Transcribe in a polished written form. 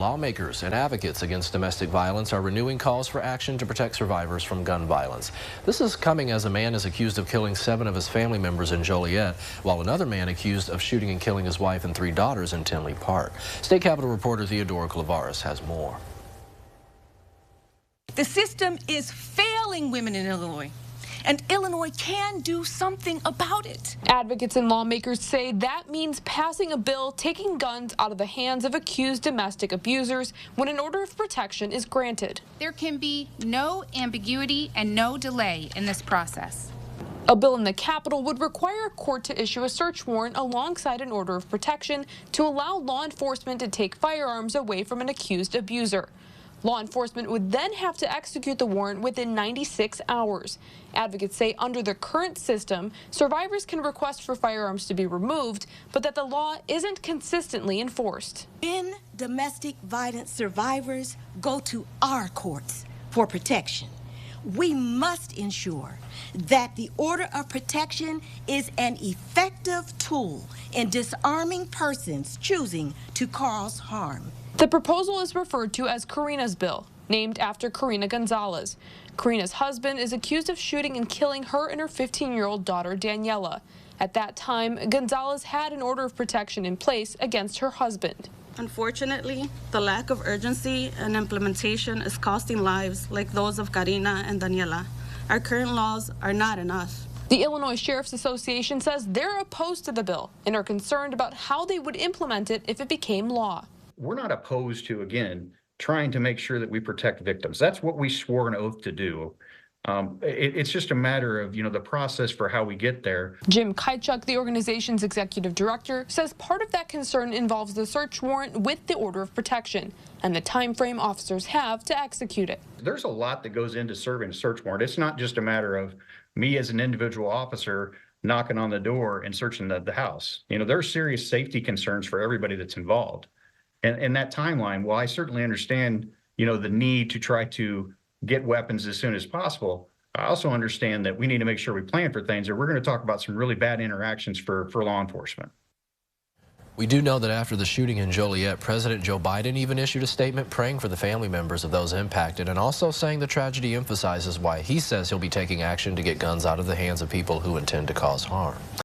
Lawmakers and advocates against domestic violence are renewing calls for action to protect survivors from gun violence. This is coming as a man is accused of killing 7 of his family members in Joliet, while another man accused of shooting and killing his wife and 3 daughters in Tinley Park. State Capitol reporter Theodora Clavaris has more. The system is failing women in Illinois, and Illinois can do something about it. Advocates and lawmakers say that means passing a bill taking guns out of the hands of accused domestic abusers when an order of protection is granted. There can be no ambiguity and no delay in this process. A bill in the Capitol would require a court to issue a search warrant alongside an order of protection to allow law enforcement to take firearms away from an accused abuser. Law enforcement would then have to execute the warrant within 96 hours. Advocates say under the current system, survivors can request for firearms to be removed, but that the law isn't consistently enforced. When domestic violence survivors go to our courts for protection, we must ensure that the order of protection is an effective tool in disarming persons choosing to cause harm. The proposal is referred to as Karina's bill, named after Karina Gonzalez. Karina's husband is accused of shooting and killing her and her 15-year-old daughter, Daniela. At that time, Gonzalez had an order of protection in place against her husband. Unfortunately, the lack of urgency and implementation is costing lives like those of Karina and Daniela. Our current laws are not enough. The Illinois Sheriff's Association says they're opposed to the bill and are concerned about how they would implement it if it became law. We're not opposed to, again, trying to make sure that we protect victims. That's what we swore an oath to do. It's just a matter of, the process for how we get there. Jim Kajchuk, the organization's executive director, says part of that concern involves the search warrant with the order of protection and the time frame officers have to execute it. There's a lot that goes into serving a search warrant. It's not just a matter of me as an individual officer knocking on the door and searching the house. There are serious safety concerns for everybody that's involved. And that timeline, while I certainly understand, the need to try to get weapons as soon as possible, I also understand that we need to make sure we plan for things, or we're going to talk about some really bad interactions for law enforcement. We do know that after the shooting in Joliet, President Joe Biden even issued a statement praying for the family members of those impacted and also saying the tragedy emphasizes why he says he'll be taking action to get guns out of the hands of people who intend to cause harm.